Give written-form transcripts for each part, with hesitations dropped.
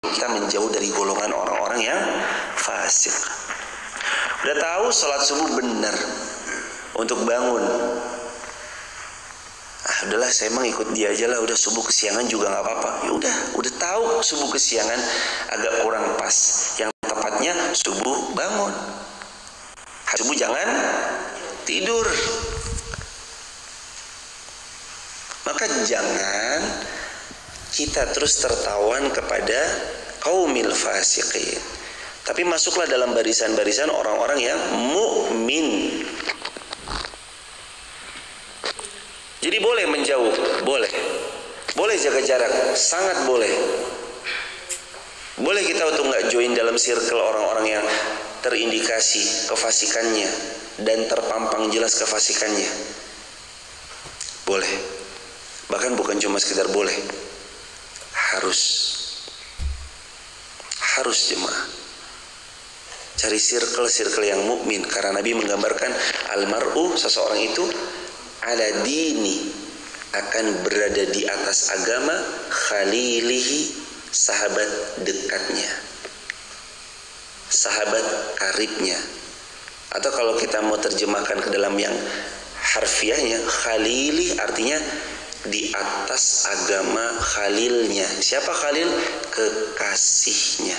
kita menjauh dari golongan orang-orang yang fasik. Udah tahu sholat subuh benar untuk bangun, udahlah saya emang ikut dia aja lah, udah subuh kesiangan juga nggak apa-apa. Ya udah tahu subuh kesiangan agak kurang pas, yang tepatnya subuh bangun. Subuh jangan tidur. Maka jangan kita terus tertawan kepada qaumil fasiqin, tapi masuklah dalam barisan-barisan orang-orang yang mukmin. Jadi boleh menjauh, boleh jaga jarak, sangat boleh. Boleh kita untuk nggak join dalam circle orang-orang yang terindikasi kefasikannya dan terpampang jelas kefasikannya. Boleh. Bahkan bukan cuma sekedar boleh, harus jemaah cari circle yang mukmin, karena Nabi menggambarkan almar'u, seseorang itu ala dini, akan berada di atas agama khalilihi, sahabat dekatnya, sahabat karibnya. Atau kalau kita mau terjemahkan ke dalam yang harfiahnya, khalili artinya di atas agama khalilnya. Siapa khalil? Kekasihnya.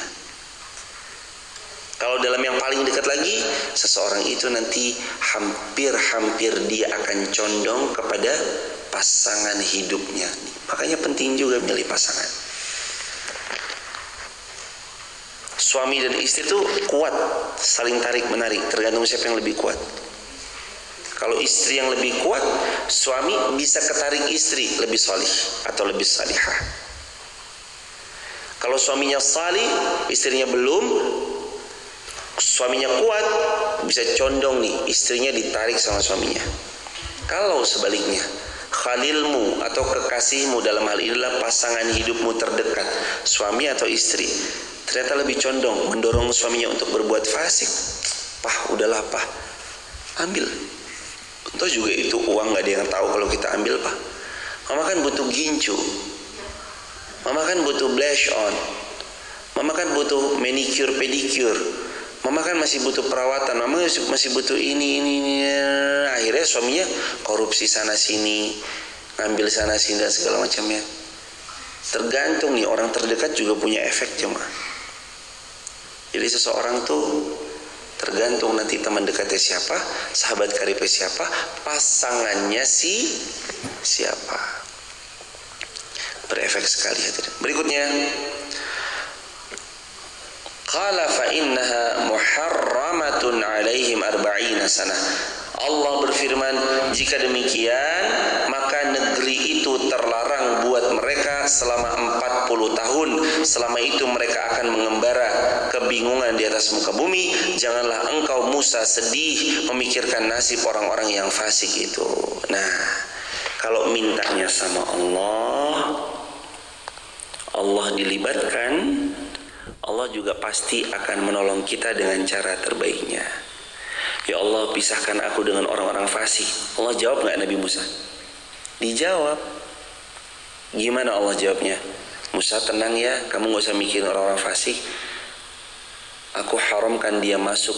Kalau dalam yang paling dekat lagi, seseorang itu nanti hampir dia akan condong kepada pasangan hidupnya. Makanya penting juga milih pasangan. Suami dan istri itu kuat, saling tarik menarik, tergantung siapa yang lebih kuat. Kalau istri yang lebih kuat, suami bisa ketarik istri lebih salih atau lebih salihah. Kalau suaminya salih, istrinya belum, suaminya kuat, bisa condong nih, istrinya ditarik sama suaminya. Kalau sebaliknya, khalilmu atau kekasihmu dalam hal ini adalah pasangan hidupmu terdekat, suami atau istri, ternyata lebih condong mendorong suaminya untuk berbuat fasik. Pah, udahlah pah, ambil. Toh juga itu uang gak ada yang tahu kalau kita ambil, Pak. Mama kan butuh gincu, mama kan butuh blush on, mama kan butuh manicure pedicure, mama kan masih butuh perawatan, mama masih butuh ini. Akhirnya suaminya korupsi sana sini, ngambil sana sini dan segala macamnya. Tergantung nih, orang terdekat juga punya efek jemaah. Jadi seseorang tuh tergantung nanti teman dekatnya siapa, sahabat karibnya siapa, pasangannya siapa. Berefek sekali hadirin. Berikutnya, qala fa innaha muharramatun alaihim arba'ina sanah. Allah berfirman, jika demikian maka negeri itu terlarang buat mereka selama 40 tahun. Selama itu mereka akan mengembara kebingungan di atas muka bumi. Janganlah engkau Musa sedih memikirkan nasib orang-orang yang fasik itu. Nah, kalau mintanya sama Allah dilibatkan, Allah juga pasti akan menolong kita dengan cara terbaiknya. Ya Allah, pisahkan aku dengan orang-orang fasik. Allah jawab nggak Nabi Musa? Dijawab. Gimana Allah jawabnya? Musa, tenang ya, kamu nggak usah mikirin orang-orang fasik. Aku haramkan dia masuk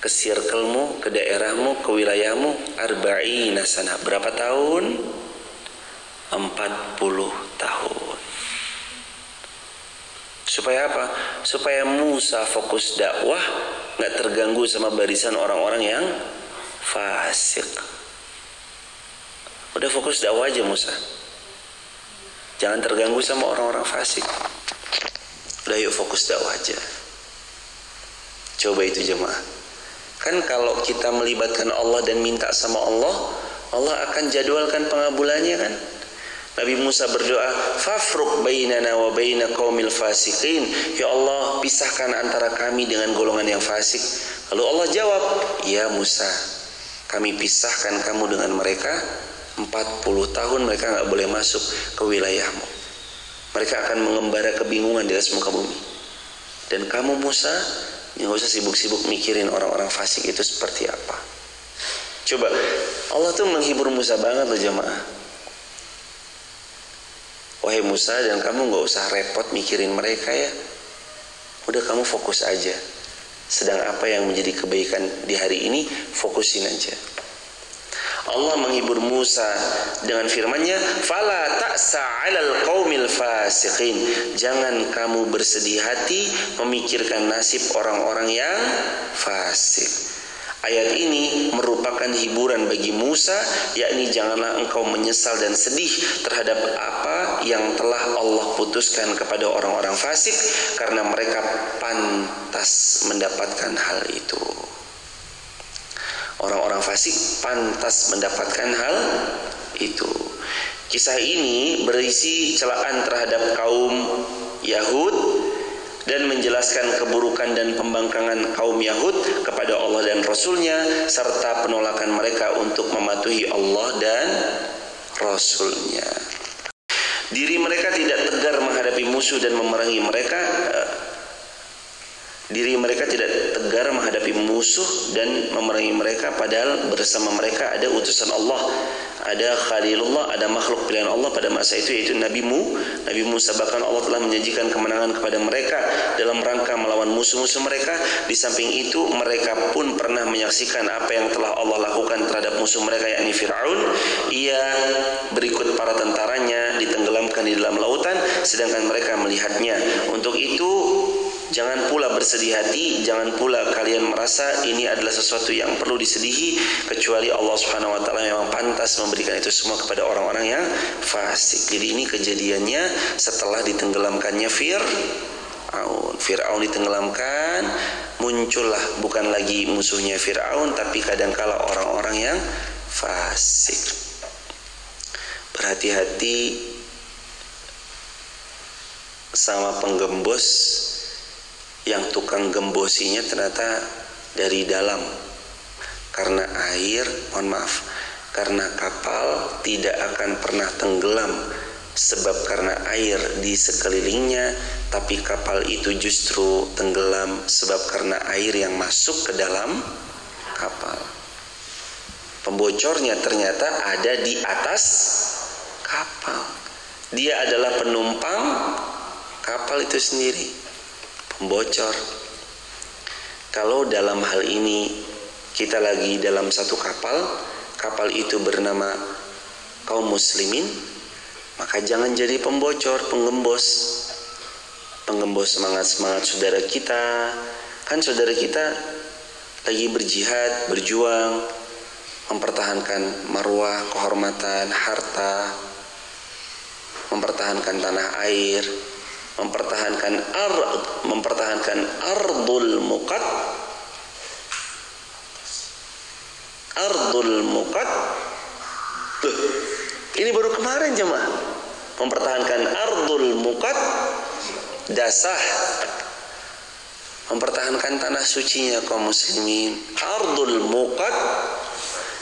ke circlemu, ke daerahmu, ke wilayahmu. Arba'ina sana. Berapa tahun? 40 tahun. Supaya apa? Supaya Musa fokus dakwah, nggak terganggu sama barisan orang-orang yang fasik. Udah fokus dakwah aja Musa, jangan terganggu sama orang-orang fasik. Udah yuk fokus dakwah aja. Coba itu jemaah. Kan kalau kita melibatkan Allah dan minta sama Allah, Allah akan jadwalkan pengabulannya kan. Nabi Musa berdoa, fafruq bainana wa baina qaumil fasiqin. Ya Allah, pisahkan antara kami dengan golongan yang fasik. Lalu Allah jawab, ya Musa, kami pisahkan kamu dengan mereka 40 tahun. Mereka gak boleh masuk ke wilayahmu. Mereka akan mengembara kebingungan di atas muka bumi. Dan kamu Musa, gak usah sibuk-sibuk mikirin orang-orang fasik itu seperti apa. Coba, Allah tuh menghibur Musa banget loh jemaah. Wahai Musa, dan kamu gak usah repot mikirin mereka ya. Udah kamu fokus aja. Sedang apa yang menjadi kebaikan di hari ini, fokusin aja. Allah menghibur Musa dengan firman-Nya, "Fala ta'sa 'alal qaumil fasiqin." Jangan kamu bersedih hati memikirkan nasib orang-orang yang fasik. Ayat ini merupakan hiburan bagi Musa, yakni janganlah engkau menyesal dan sedih terhadap apa yang telah Allah putuskan kepada orang-orang fasik, karena mereka pantas mendapatkan hal itu. Orang-orang fasik pantas mendapatkan hal itu. Kisah ini berisi celaan terhadap kaum Yahud dan menjelaskan keburukan dan pembangkangan kaum Yahud kepada Allah dan Rasul-Nya, serta penolakan mereka untuk mematuhi Allah dan Rasul-Nya. Diri mereka tidak tegar menghadapi musuh dan memerangi mereka. Diri mereka tidak tegar menghadapi musuh dan memerangi mereka, padahal bersama mereka ada utusan Allah, ada Khalilullah, ada makhluk pilihan Allah pada masa itu, yaitu Nabi Musa. Bahkan Allah telah menjanjikan kemenangan kepada mereka dalam rangka melawan musuh-musuh mereka. Di samping itu mereka pun pernah menyaksikan apa yang telah Allah lakukan terhadap musuh mereka, yakni Fir'aun. Ia berikut para tentaranya ditenggelamkan di dalam lautan, sedangkan mereka melihatnya. Untuk itu jangan pula bersedih hati, jangan pula kalian merasa ini adalah sesuatu yang perlu disedihi, kecuali Allah Subhanahu wa taala memang pantas memberikan itu semua kepada orang-orang yang fasik. Jadi ini kejadiannya setelah ditenggelamkannya Fir'aun. Fir'aun ditenggelamkan, muncullah bukan lagi musuhnya Fir'aun, tapi kadangkala orang-orang yang fasik. Berhati-hati sama penggembos yang tukang gembosinya ternyata dari dalam, karena air, karena kapal tidak akan pernah tenggelam sebab karena air di sekelilingnya, tapi kapal itu justru tenggelam sebab karena air yang masuk ke dalam kapal. Pembocornya ternyata ada di atas kapal. Dia adalah penumpang kapal itu sendiri, pembocor. Kalau dalam hal ini kita lagi dalam satu kapal itu bernama kaum muslimin, maka jangan jadi pembocor, penggembos semangat saudara kita. Kan saudara kita lagi berjihad, berjuang, mempertahankan marwah, kehormatan, harta, mempertahankan tanah air, mempertahankan ardul muqad. Ini baru kemarin jemaah, mempertahankan ardul muqad dasah, mempertahankan tanah sucinya kaum muslimin. Ardul muqad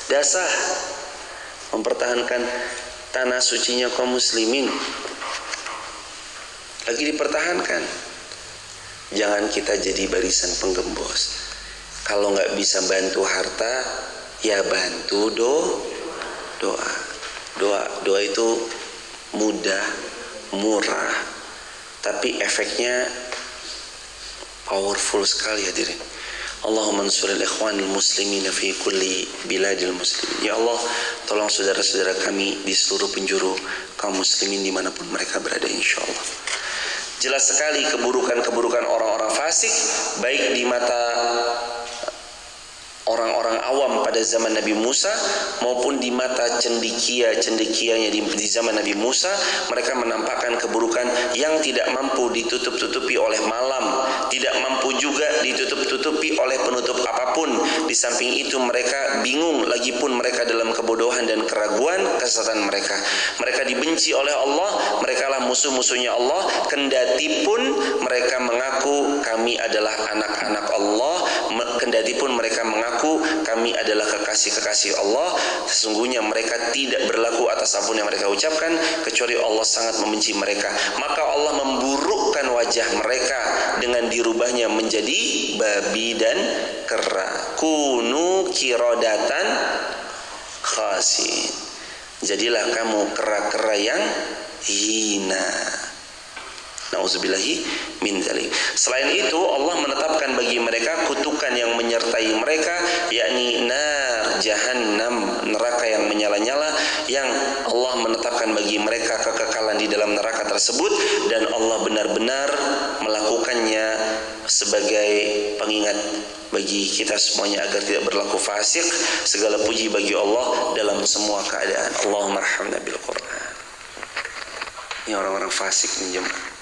dasah, mempertahankan tanah sucinya kaum muslimin lagi dipertahankan. Jangan kita jadi barisan penggembos. Kalau nggak bisa bantu harta, ya bantu doa itu mudah, murah, tapi efeknya powerful sekali hadirin. Allahumma ansuril ikhwanil muslimin fi kulli biladil muslimin. Ya Allah, tolong saudara-saudara kami di seluruh penjuru kaum muslimin dimanapun mereka berada, insyaallah. Jelas sekali keburukan-keburukan orang-orang fasik, baik di mata orang-orang awam pada zaman Nabi Musa maupun di mata cendekia-cendekianya di zaman Nabi Musa. Mereka menampakkan keburukan yang tidak mampu ditutup-tutupi oleh malam, tidak mampu juga ditutup-tutupi oleh penutup apapun. Di samping itu mereka bingung, lagi pun mereka dalam kebodohan dan keraguan, kesesatan mereka. Mereka dibenci oleh Allah, mereka lah musuh-musuhnya Allah, kendati pun mereka mengaku kami adalah anak-anak Allah, kendati pun mereka mengaku kami adalah kekasih-kekasih Allah. Sesungguhnya mereka tidak berlaku atas apapun yang mereka ucapkan, kecuali Allah sangat membenci mereka. Maka Allah memburukkan wajah mereka dengan dirubahnya menjadi babi dan kera. Kunu kirodatan khasin. Jadilah kamu kera-kera yang hina. Nauzubillahi min dzalik. Selain itu Allah menetapkan bagi mereka kutukan yang menyertai mereka, yakni nar jahannam, neraka yang menyala-nyala, yang Allah menetapkan bagi mereka kekekalan di dalam neraka tersebut, dan Allah benar-benar melakukannya sebagai pengingat bagi kita semuanya agar tidak berlaku fasik. Segala puji bagi Allah dalam semua keadaan. Allahumma arhamna bil Quran. Ini orang-orang fasik nih jemaah.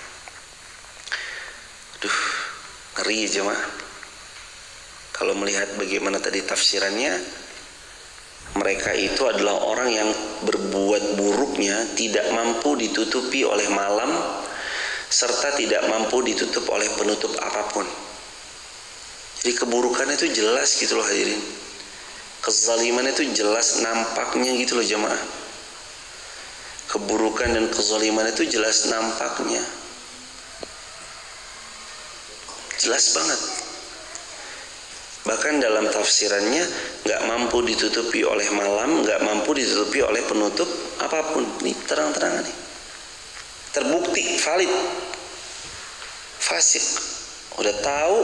Duh, ngeri jemaah. Kalau melihat bagaimana tadi tafsirannya, mereka itu adalah orang yang berbuat buruknya tidak mampu ditutupi oleh malam, serta tidak mampu ditutup oleh penutup apapun. Jadi keburukannya itu jelas gitu loh hadirin. Kezaliman itu jelas nampaknya gitu loh jemaah. Keburukan dan kezaliman itu jelas nampaknya. Jelas banget. Bahkan dalam tafsirannya gak mampu ditutupi oleh malam, gak mampu ditutupi oleh penutup apapun. Ini terang-terangan nih. Terbukti, valid. Fasik. Udah tahu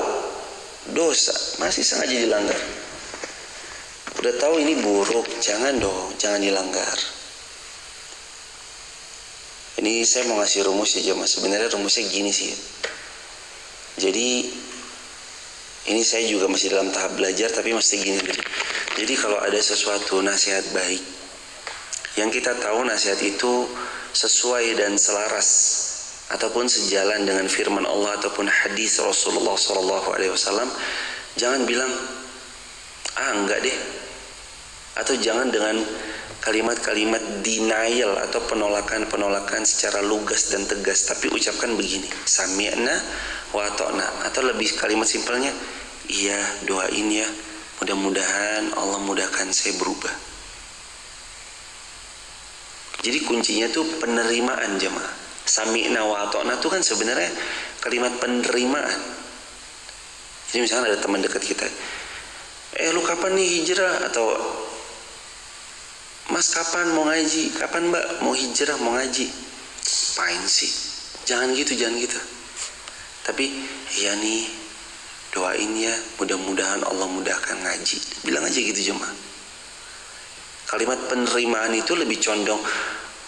dosa, masih sengaja dilanggar. Udah tahu ini buruk, jangan dong, jangan dilanggar. Ini saya mau ngasih rumus ya jemaah. Sebenarnya rumusnya gini sih. Jadi ini saya juga masih dalam tahap belajar, tapi mesti gini. Jadi kalau ada sesuatu nasihat baik, yang kita tahu nasihat itu sesuai dan selaras ataupun sejalan dengan firman Allah ataupun hadis Rasulullah SAW, jangan bilang enggak deh, atau jangan dengan kalimat-kalimat denial atau penolakan secara lugas dan tegas, tapi ucapkan begini, sami'na wa ata'na, atau lebih kalimat simpelnya, iya doain ya, mudah-mudahan Allah mudahkan saya berubah. Jadi kuncinya tuh penerimaan jemaah. Sami'na wa ata'na itu kan sebenarnya kalimat penerimaan. Jadi misalnya ada teman dekat kita, lu kapan nih hijrah, atau Mas kapan mau ngaji, kapan Mbak mau hijrah, mau ngaji. Apain sih? Jangan gitu. Tapi ya nih, doain ya, mudah-mudahan Allah mudahkan ngaji. Bilang aja gitu jemaah. Kalimat penerimaan itu lebih condong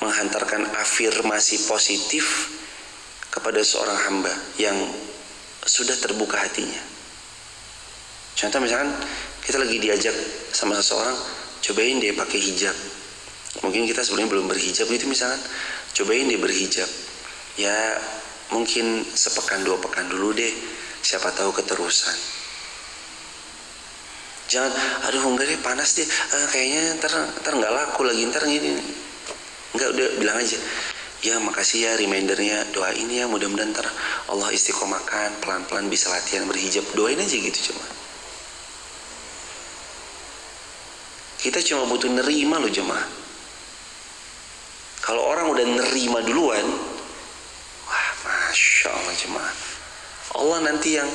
menghantarkan afirmasi positif kepada seorang hamba yang sudah terbuka hatinya. Contoh misalkan kita lagi diajak sama seseorang, cobain deh pakai hijab. Mungkin kita sebelumnya belum berhijab gitu misalkan, cobain deh berhijab. Ya mungkin sepekan 2 pekan dulu deh, siapa tahu keterusan. Jangan, aduh enggak deh panas deh, kayaknya ntar nggak laku lagi, ntar gini. Enggak, udah bilang aja, ya makasih ya remindernya, doain ya mudah-mudahan ntar Allah istiqomahkan, pelan-pelan bisa latihan berhijab. Doain aja gitu cuma. Kita cuma butuh nerima loh jemaah. Kalau orang udah nerima duluan, wah masya Allah jemaah, Allah nanti yang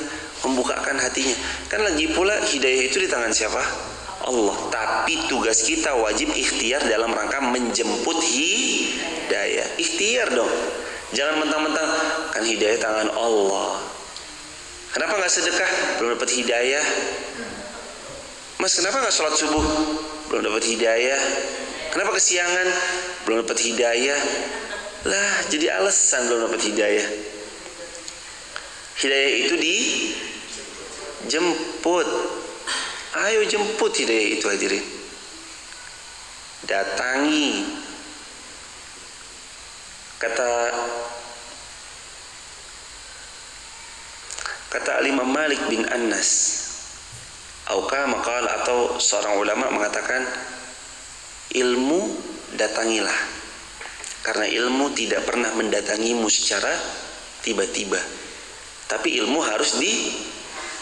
membukakan hatinya. Kan lagi pula hidayah itu di tangan siapa? Allah. Tapi tugas kita wajib ikhtiar dalam rangka menjemput hidayah. Ikhtiar dong. Jangan mentang-mentang kan hidayah tangan Allah. Kenapa gak sedekah? Belum dapat hidayah. Mas kenapa gak sholat subuh? Belum dapat hidayah. Kenapa kesiangan? Belum dapat hidayah. Lah jadi alasan belum dapat hidayah. Hidayah itu dijemput. Ayo jemput hidayah itu hadirin. Datangi. Kata Imam Malik bin Anas, atau seorang ulama mengatakan, ilmu datangilah, karena ilmu tidak pernah mendatangimu secara tiba-tiba, tapi ilmu harus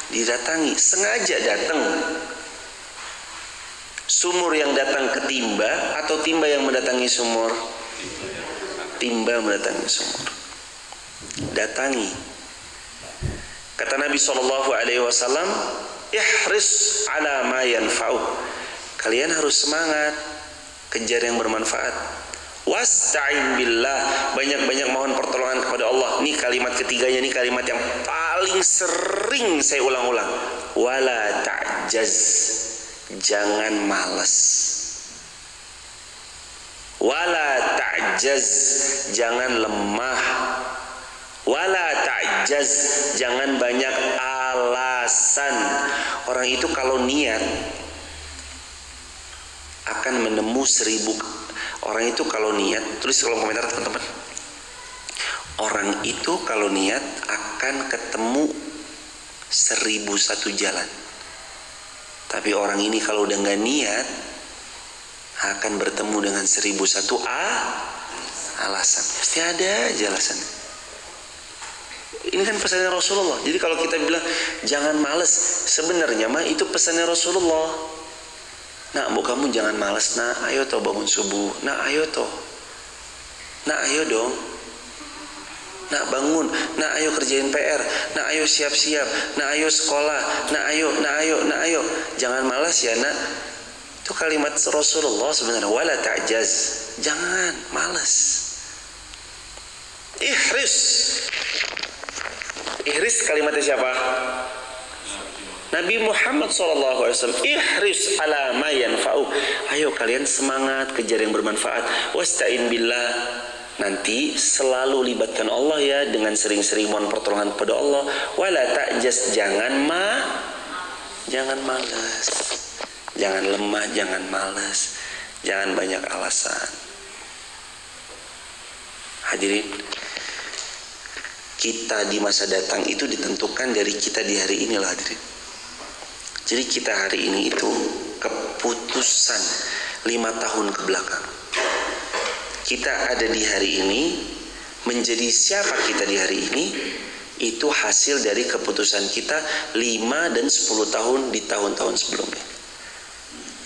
didatangi, sengaja datang. Sumur yang datang ke timba atau timba yang mendatangi sumur? Timba mendatangi sumur. Datangi. Kata Nabi SAW, ihris ala ma yanfa'u. Kalian harus semangat kejar yang bermanfaat. Wasta'in billah, banyak-banyak mohon pertolongan kepada Allah. Ini kalimat ketiganya, ini kalimat yang paling sering saya ulang-ulang. Wala ta'jaz, jangan malas. Wala ta'jaz, jangan lemah. Wala ta'jaz, jangan banyak alasan. Orang itu kalau niat akan menemu 1000. Orang itu kalau niat, tulis kolom komentar teman-teman. Orang itu kalau niat akan ketemu 1001 jalan. Tapi orang ini kalau udah gak niat akan bertemu dengan 1001 alasan. Pasti ada aja alasannya. Ini kan pesannya Rasulullah. Jadi kalau kita bilang jangan males, sebenarnya mah itu pesannya Rasulullah. Nak, bu kamu jangan malas, nak, ayo toh bangun subuh, nak, ayo toh, nak, ayo dong, nak, bangun, nak, ayo kerjain PR, nak, ayo siap-siap, nak, ayo sekolah, nak, ayo, jangan malas ya nak. Itu kalimat Rasulullah sebenarnya. Wala ta'jaz, jangan malas. Ihris kalimatnya siapa? Nabi Muhammad SAW. Ihris ala ma yanfa'u. Ayo kalian semangat kejar yang bermanfaat. Wasta'in billah. Nanti selalu libatkan Allah ya, dengan sering-sering mohon pertolongan kepada Allah. Wala ta'jaz, jangan malas. Jangan lemah, jangan malas. Jangan banyak alasan. Hadirin, kita di masa datang itu ditentukan dari kita di hari inilah hadirin. Jadi kita hari ini itu keputusan 5 tahun ke belakang. Kita ada di hari ini, menjadi siapa kita di hari ini, itu hasil dari keputusan kita 5 dan 10 tahun di tahun-tahun sebelumnya.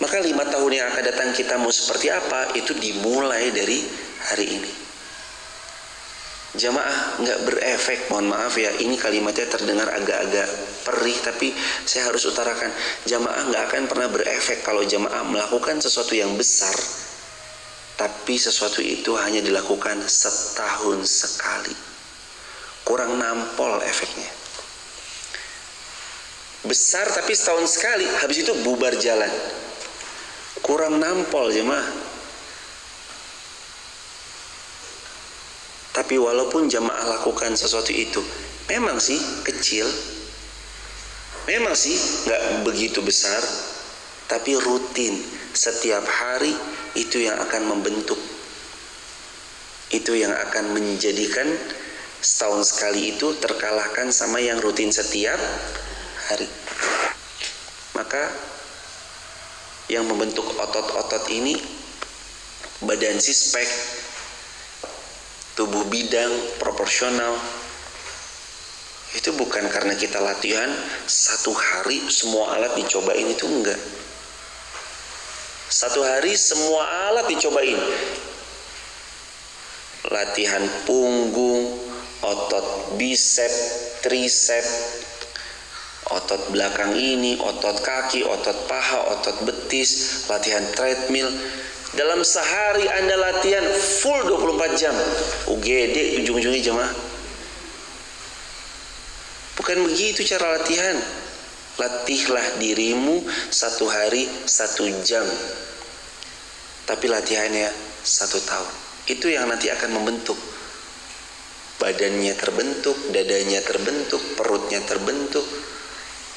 Maka 5 tahun yang akan datang kita mau seperti apa, itu dimulai dari hari ini. Jamaah nggak berefek, mohon maaf ya, ini kalimatnya terdengar agak-agak perih, tapi saya harus utarakan, jamaah nggak akan pernah berefek kalau jamaah melakukan sesuatu yang besar, tapi sesuatu itu hanya dilakukan setahun sekali. Kurang nampol efeknya. Besar tapi setahun sekali, habis itu bubar jalan. Kurang nampol jamaah. Tapi walaupun jamaah lakukan sesuatu itu, memang sih kecil, memang sih nggak begitu besar, tapi rutin setiap hari, itu yang akan membentuk, itu yang akan menjadikan setahun sekali itu terkalahkan sama yang rutin setiap hari. Maka yang membentuk otot-otot ini, badan sispek, tubuh bidang, proporsional, itu bukan karena kita latihan 1 hari semua alat dicobain, itu enggak. 1 hari semua alat dicobain. Latihan punggung, otot bisep, trisep, otot belakang ini, otot kaki, otot paha, otot betis, latihan treadmill. Dalam sehari Anda latihan full 24 jam. UGD ujung-ujungnya jemaah. Bukan begitu cara latihan. Latihlah dirimu 1 hari 1 jam. Tapi latihannya 1 tahun. Itu yang nanti akan membentuk. Badannya terbentuk, dadanya terbentuk, perutnya terbentuk,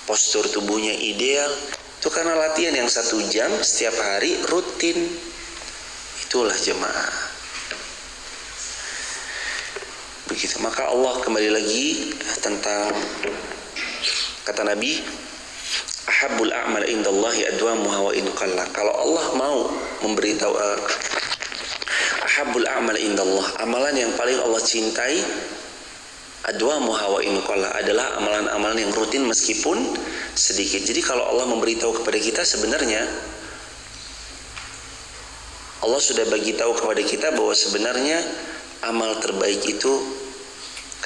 postur tubuhnya ideal. Itu karena latihan yang 1 jam setiap hari rutin. Itulah jemaah. Begitu. Maka Allah kembali lagi tentang kata Nabi, ahabbul a'mal indallahi adwamuha wa in qalla. Kalau Allah mau memberitahu ahabbul a'mal indallah, amalan yang paling Allah cintai, adwamuha wa in qalla, adalah amalan-amalan yang rutin meskipun sedikit. Jadi kalau Allah memberitahu kepada kita, sebenarnya Allah sudah bagi tahu kepada kita bahwa sebenarnya amal terbaik itu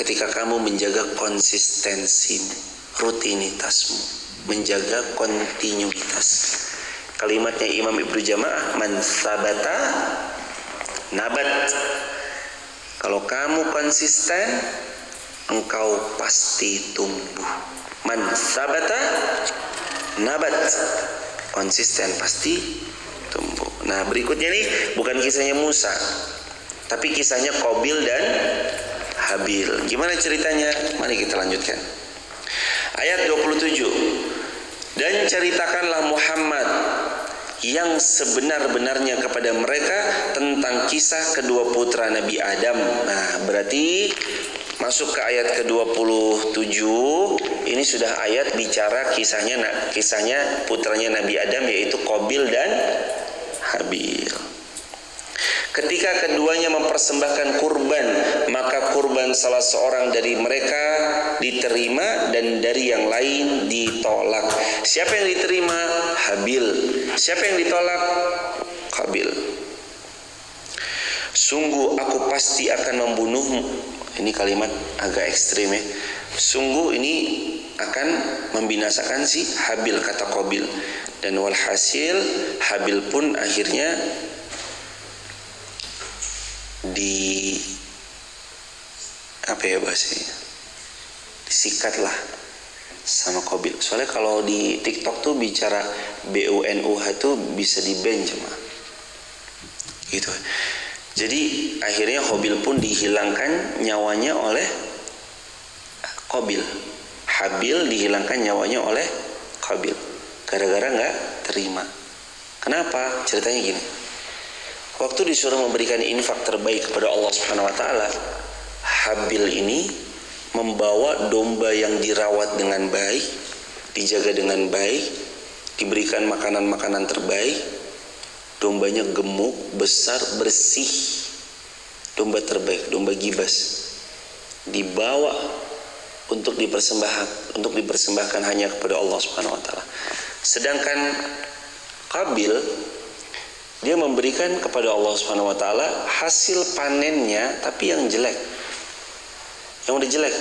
ketika kamu menjaga konsistensimu, rutinitasmu, menjaga kontinuitas. Kalimatnya Imam Ibnu Jamaah, man sabata nabat. Kalau kamu konsisten, engkau pasti tumbuh. Man sabata nabat, konsisten pasti tumbuh. Nah, berikutnya nih bukan kisahnya Musa, tapi kisahnya Qabil dan Habil. Gimana ceritanya? Mari kita lanjutkan. Ayat 27. Dan ceritakanlah Muhammad yang sebenar-benarnya kepada mereka tentang kisah kedua putra Nabi Adam. Nah, berarti masuk ke ayat ke-27. Ini sudah ayat bicara kisahnya putranya Nabi Adam, yaitu Qabil dan Habil. Ketika keduanya mempersembahkan kurban, maka kurban salah seorang dari mereka diterima dan dari yang lain ditolak. Siapa yang diterima? Habil. Siapa yang ditolak? Qabil. Sungguh aku pasti akan membunuhmu. Ini kalimat agak ekstrim ya. Sungguh ini akan membinasakan si Habil, kata Qabil. Dan walhasil Habil pun akhirnya disikat lah sama Qabil. Soalnya kalau di TikTok tuh bicara BUNUH tuh bisa di-ban cuma gitu. Jadi akhirnya Qabil pun dihilangkan nyawanya oleh Qabil. Habil dihilangkan nyawanya oleh Qabil gara-gara nggak terima. Kenapa? Ceritanya gini. Waktu disuruh memberikan infak terbaik kepada Allah Subhanahu wa taala, Habil ini membawa domba yang dirawat dengan baik, dijaga dengan baik, diberikan makanan-makanan terbaik. Dombanya gemuk, besar, bersih. Domba terbaik, domba gibas. Dibawa untuk dipersembahkan hanya kepada Allah Subhanahu wa taala. Sedangkan Qabil dia memberikan kepada Allah Subhanahu wa taala hasil panennya tapi yang jelek. Yang udah jelek.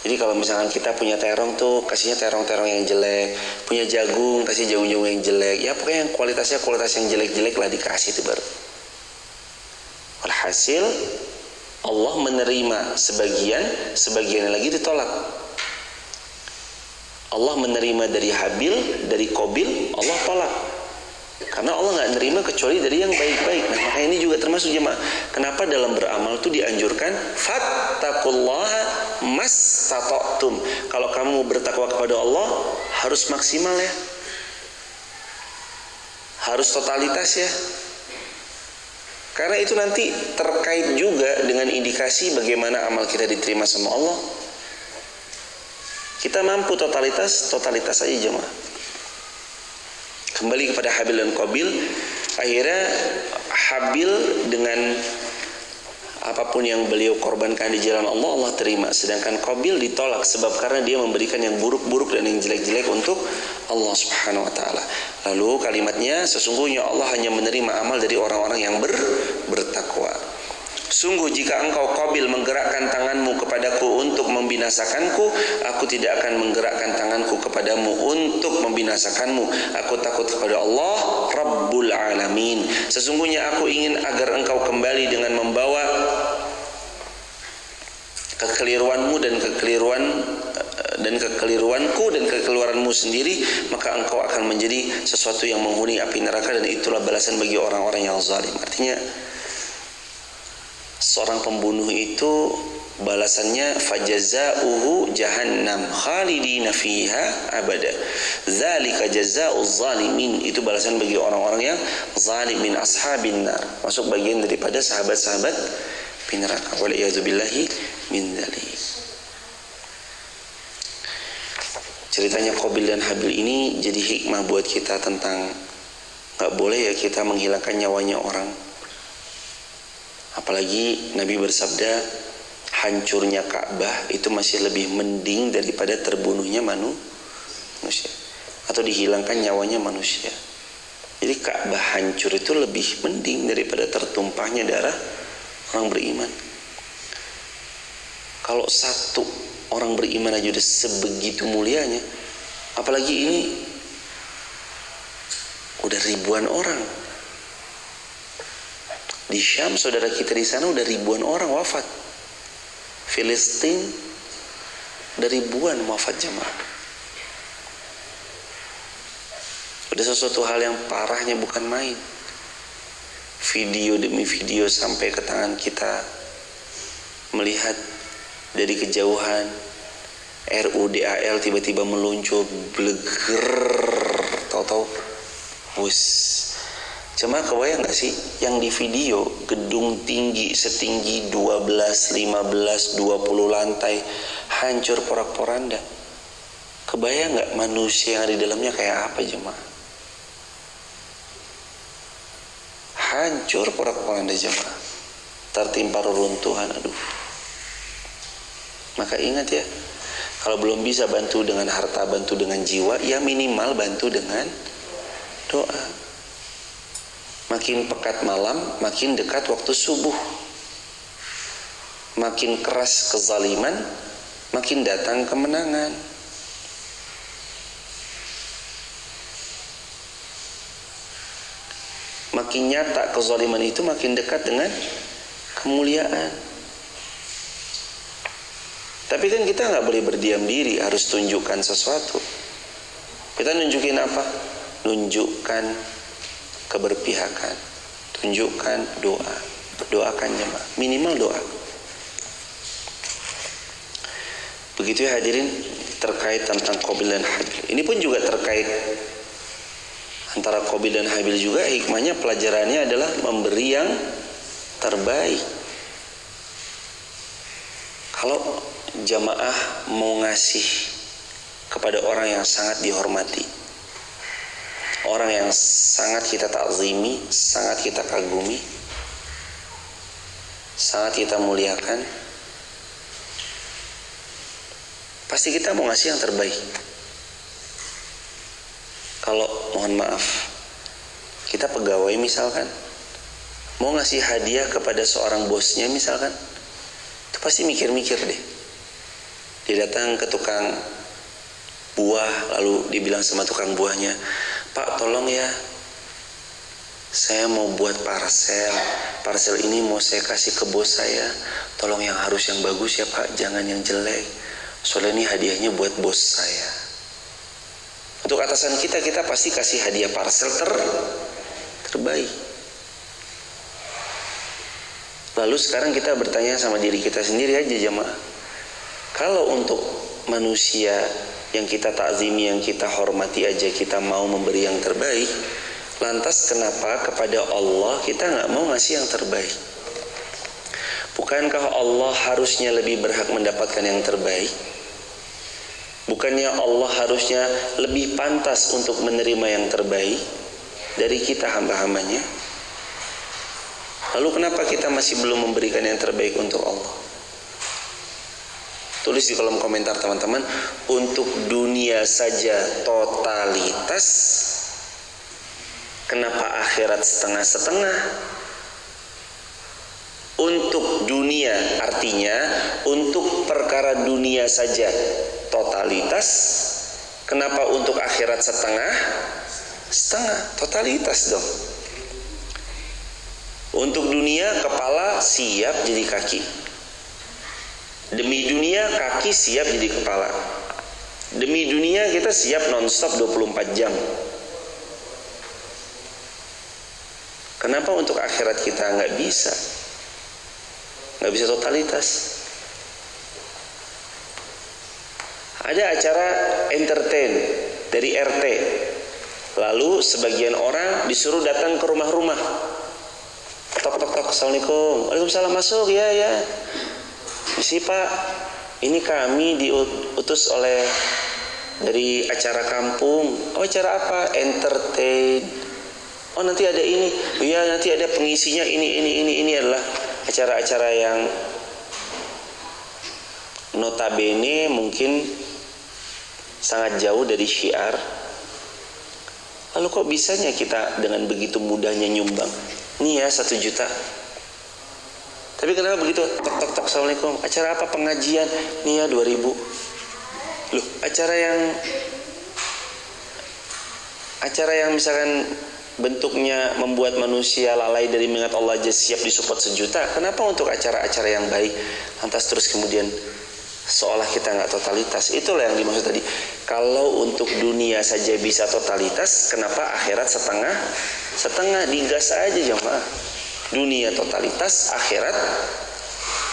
Jadi kalau misalkan kita punya terong tuh kasihnya terong-terong yang jelek, punya jagung kasih jagung-jagung yang jelek. Ya pokoknya yang kualitas yang jelek-jelek lah dikasih itu baru. Alhasil Allah menerima sebagian lagi ditolak. Allah menerima dari Habil, dari Qabil, Allah tolak. Karena Allah nggak nerima kecuali dari yang baik-baik. Nah, makanya ini juga termasuk jemaah. Kenapa dalam beramal itu dianjurkan fattaqullaha mastata'tum. Kalau kamu bertakwa kepada Allah harus maksimal ya. Harus totalitas ya. Karena itu nanti terkait juga dengan indikasi bagaimana amal kita diterima sama Allah. Kita mampu totalitas aja jemaah. Kembali kepada Habil dan Qabil. Akhirnya Habil dengan apapun yang beliau korbankan di jalan Allah, Allah terima. Sedangkan Qabil ditolak sebab karena dia memberikan yang buruk-buruk dan yang jelek-jelek untuk Allah Subhanahu wa taala. Lalu kalimatnya, sesungguhnya Allah hanya menerima amal dari orang-orang yang bertakwa. Sungguh jika engkau Qabil menggerakkan tanganmu kepadaku untuk membinasakanku, aku tidak akan menggerakkan tanganku kepadamu untuk membinasakanmu. Aku takut kepada Allah Rabbul Alamin. Sesungguhnya aku ingin agar engkau kembali dengan membawa kekeliruanmu dan kekeliruanku dan kekeliruanmu sendiri, maka engkau akan menjadi sesuatu yang menghuni api neraka, dan itulah balasan bagi orang-orang yang zalim. Artinya seorang pembunuh itu balasannya fajazauhu jahannam khalidina fiha abada. Dzalika jazaa'uz zalimin. Itu balasan bagi orang-orang yang zalim min ashabin nar. Masuk bagian daripada sahabat-sahabat neraka. Wal iyadzu billahi min dzalik. Ceritanya Qabil dan Habil ini jadi hikmah buat kita tentang gak boleh ya kita menghilangkan nyawanya orang. Apalagi Nabi bersabda, hancurnya Ka'bah itu masih lebih mending daripada terbunuhnya manusia, atau dihilangkan nyawanya manusia. Jadi Ka'bah hancur itu lebih mending daripada tertumpahnya darah orang beriman. Kalau satu orang beriman aja udah sebegitu mulianya, apalagi ini udah ribuan orang. Di Syam, saudara kita di sana udah ribuan orang wafat. Filistin udah ribuan wafat jemaah. Udah sesuatu hal yang parahnya bukan main. Video demi video sampai ke tangan kita, melihat dari kejauhan RUDAL tiba-tiba meluncur, bleger, tahu-tahu bus. Cuma kebayang gak sih yang di video gedung tinggi setinggi 12, 15, 20 lantai hancur porak-poranda. Kebayang gak manusia yang ada di dalamnya kayak apa jemaah? Hancur porak-poranda jemaah, tertimpa reruntuhan. Aduh. Maka ingat ya, kalau belum bisa bantu dengan harta, bantu dengan jiwa, ya minimal bantu dengan doa. Makin pekat malam, makin dekat waktu subuh. Makin keras kezaliman, makin datang kemenangan. Makin nyata kezaliman itu, makin dekat dengan kemuliaan. Tapi kan kita nggak boleh berdiam diri, harus tunjukkan sesuatu. Kita nunjukin apa? Nunjukkan keberpihakan, tunjukkan doa, doakan jemaah, minimal doa. Begitu ya hadirin, terkait tentang Qabil dan Habil. Ini pun juga terkait antara Qabil dan Habil juga, hikmahnya pelajarannya adalah memberi yang terbaik. Kalau jamaah mau ngasih kepada orang yang sangat dihormati, orang yang sangat kita takzimi, sangat kita kagumi, sangat kita muliakan, pasti kita mau ngasih yang terbaik. Kalau mohon maaf, kita pegawai misalkan, mau ngasih hadiah kepada seorang bosnya misalkan, itu pasti mikir-mikir deh. Dia datang ke tukang buah, lalu dibilang sama tukang buahnya, "Pak, tolong ya, saya mau buat parcel ini mau saya kasih ke bos saya, tolong yang harus yang bagus ya Pak, jangan yang jelek, soalnya ini hadiahnya buat bos saya." Untuk atasan kita, kita pasti kasih hadiah parcel terbaik. Lalu sekarang kita bertanya sama diri kita sendiri aja jemaah, kalau untuk manusia yang kita takzimi, yang kita hormati aja kita mau memberi yang terbaik, lantas kenapa kepada Allah kita nggak mau ngasih yang terbaik? Bukankah Allah harusnya lebih berhak mendapatkan yang terbaik? Bukannya Allah harusnya lebih pantas untuk menerima yang terbaik dari kita hamba-hambanya? Lalu kenapa kita masih belum memberikan yang terbaik untuk Allah? Tulis di kolom komentar teman-teman, untuk dunia saja totalitas, kenapa akhirat setengah-setengah? Untuk dunia artinya untuk perkara dunia saja totalitas, kenapa untuk akhirat setengah-setengah? Totalitas dong. Untuk dunia kepala siap jadi kaki, demi dunia kaki siap jadi kepala, demi dunia kita siap nonstop 24 jam. Kenapa untuk akhirat kita nggak bisa totalitas? Ada acara entertain dari RT, lalu sebagian orang disuruh datang ke rumah-rumah, tok, assalamualaikum, waalaikumsalam, masuk ya. Misi Pak, ini kami diutus oleh dari acara kampung. Oh, acara apa? Entertain. Oh, nanti ada ini. Oh ya, nanti ada pengisinya ini adalah acara-acara yang notabene mungkin sangat jauh dari syiar. Lalu kok bisanya kita dengan begitu mudahnya nyumbang? Nih ya 1 juta. Tapi kenapa begitu? Tok, assalamualaikum. Acara apa? Pengajian. Nih ya 2.000. Loh, acara yang misalkan bentuknya membuat manusia lalai dari mengingat Allah aja siap disupport 1 juta, kenapa untuk acara-acara yang baik lantas terus kemudian seolah kita nggak totalitas? Itulah yang dimaksud tadi. Kalau untuk dunia saja bisa totalitas, kenapa akhirat setengah? Digas aja jemaah. Dunia totalitas, akhirat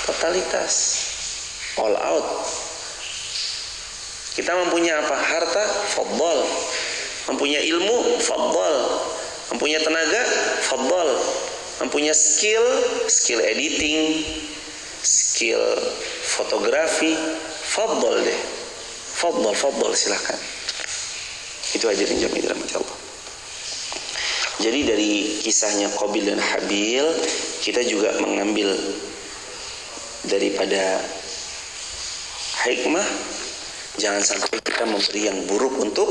totalitas, all out. Kita mempunyai apa? Harta, fadhal. Mempunyai ilmu, fadhal. Mempunyai tenaga, fadhal. Mempunyai skill editing, skill fotografi, fadhal deh. Fadhal silakan. Itu aja yang jami'in rahmat Allah. Jadi dari kisahnya Qabil dan Habil, kita juga mengambil daripada hikmah, jangan sampai kita memberi yang buruk untuk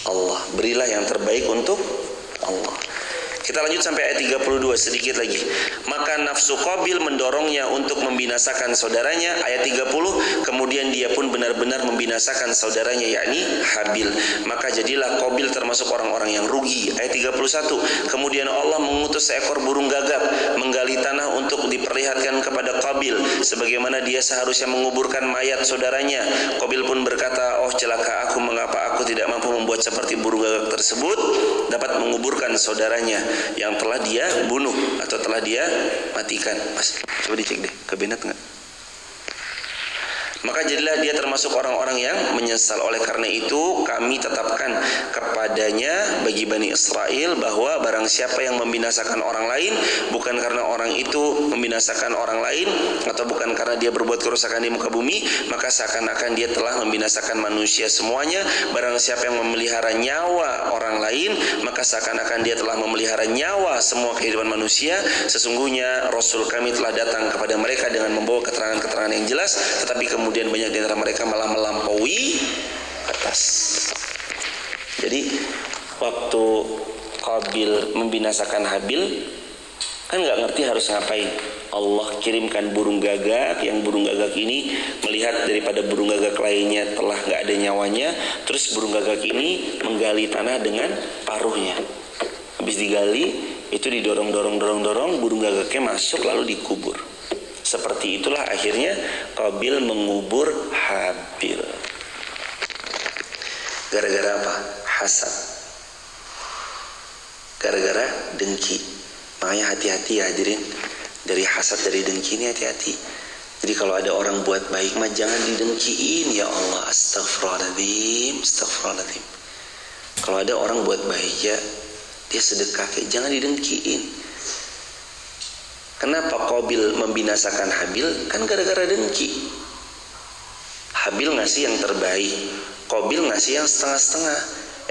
Allah. Berilah yang terbaik untuk Allah. Kita lanjut sampai ayat 32 sedikit lagi. Maka nafsu Qabil mendorongnya untuk membinasakan saudaranya. Ayat 30, kemudian dia pun benar-benar membinasakan saudaranya, yakni Habil. Maka jadilah Qabil termasuk orang-orang yang rugi. Ayat 31, kemudian Allah mengutus seekor burung gagak menggali tanah untuk diperlihatkan kepada Qabil sebagaimana dia seharusnya menguburkan mayat saudaranya. Qabil pun berkata, oh celaka aku, mengapa aku tidak mampu membuat seperti burung gagak tersebut dapat menguburkan saudaranya yang telah dia bunuh atau telah dia matikan. Mas, coba dicek deh, kebenet nggak? Maka jadilah dia termasuk orang-orang yang menyesal. Oleh karena itu kami tetapkan kepadanya bagi Bani Israel bahwa barang siapa yang membinasakan orang lain bukan karena orang itu membinasakan orang lain atau bukan karena dia berbuat kerusakan di muka bumi, maka seakan-akan dia telah membinasakan manusia semuanya. Barang siapa yang memelihara nyawa orang lain, maka seakan-akan dia telah memelihara nyawa semua kehidupan manusia. Sesungguhnya Rasul kami telah datang kepada mereka dengan membawa keterangan-keterangan yang jelas, tetapi kemudian banyak di antara mereka malah melampaui batas. Jadi waktu Qabil membinasakan Habil, kan nggak ngerti harus ngapain. Allah kirimkan burung gagak, yang burung gagak ini melihat daripada burung gagak lainnya telah nggak ada nyawanya, terus burung gagak ini menggali tanah dengan paruhnya. Habis digali, itu didorong, burung gagaknya masuk lalu dikubur. Seperti itulah akhirnya Qabil mengubur Habil. Gara-gara apa? Hasad. Gara-gara dengki. Makanya hati-hati ya hadirin. Dari hasad, dari dengki ini hati-hati. Jadi kalau ada orang buat baik mah jangan didengkiin. Ya Allah, astagfirullahaladzim. Kalau ada orang buat baik ya, dia sedekah, jangan didengkiin. Kenapa Qabil membinasakan Habil? Kan gara-gara dengki. Habil ngasih yang terbaik, Qabil ngasih yang setengah-setengah.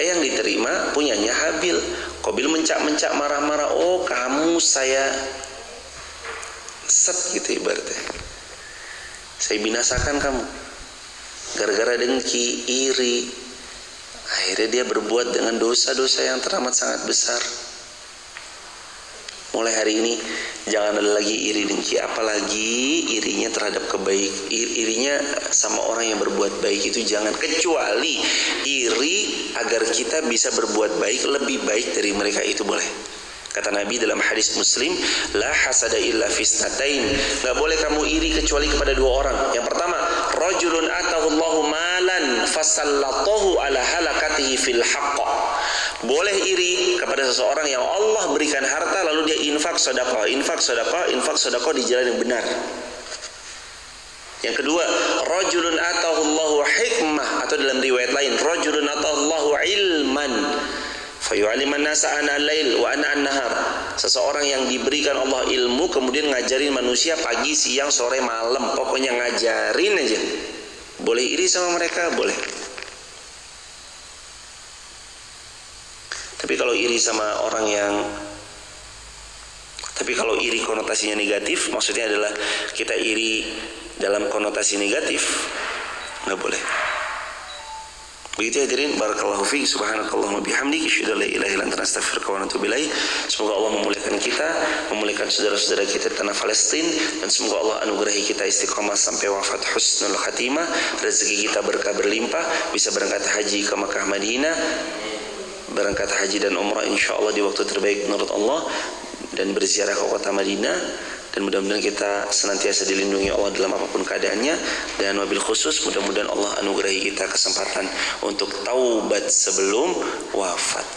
Yang diterima punyanya Habil. Qabil mencak-mencak, marah-marah. Oh kamu saya set gitu ibaratnya. Saya binasakan kamu. Gara-gara dengki, iri. Akhirnya dia berbuat dengan dosa-dosa yang teramat sangat besar. Mulai hari ini jangan ada lagi iri dengki, apalagi irinya terhadap irinya sama orang yang berbuat baik itu jangan, kecuali iri agar kita bisa berbuat baik lebih baik dari mereka, itu boleh. Kata Nabi dalam hadis Muslim, la hasada illa fisnatain. Enggak boleh kamu iri kecuali kepada 2 orang. Yang pertama, rajulun atahu Allahu malan fasallatahu ala halakatihi fil haqq. Boleh iri kepada seseorang yang Allah berikan harta lalu dia infak sedekah di jalan yang benar. Yang kedua, rajulun atahu Allahu hikmah, atau dalam riwayat lain, rajulun atahu Allahu ilman fayu'aliman nasa ana al-lail wa ana an-nahar. Seseorang yang diberikan Allah ilmu kemudian ngajarin manusia pagi, siang, sore, malam, pokoknya ngajarin aja. Boleh iri sama mereka? Boleh. Tapi kalau iri sama orang yang kalau iri konotasinya negatif, maksudnya adalah kita iri dalam konotasi negatif, nggak boleh. Begitu hadirin, barakallahu fiik, subhanakallahumma bihamdik, asyhadu an la ilaha illa anta, astaghfiruka wa atubu ilaik. Semoga Allah memuliakan kita, memuliakan saudara-saudara kita di tanah Palestina, dan semoga Allah anugerahi kita istiqamah sampai wafat husnul khatimah, rezeki kita berkah berlimpah, bisa berangkat haji ke Makkah Madinah. berangkat haji dan umrah insyaallah di waktu terbaik menurut Allah, dan berziarah ke kota Madinah, dan mudah-mudahan kita senantiasa dilindungi Allah dalam apapun keadaannya. Dan wabil khusus mudah-mudahan Allah anugerahi kita kesempatan untuk taubat sebelum wafat.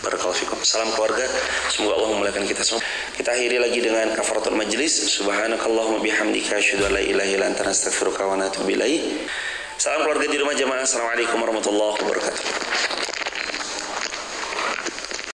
Barakallahu fikum. Salam keluarga, semoga Allah memuliakan kita semua. Kita akhiri lagi dengan kafaratul majlis. Subhanakallahumma bihamdika asyhadu an la ilaha illa anta astaghfiruka wa atubu ilaik. Salam keluarga di rumah jamaah. Assalamualaikum warahmatullahi wabarakatuh.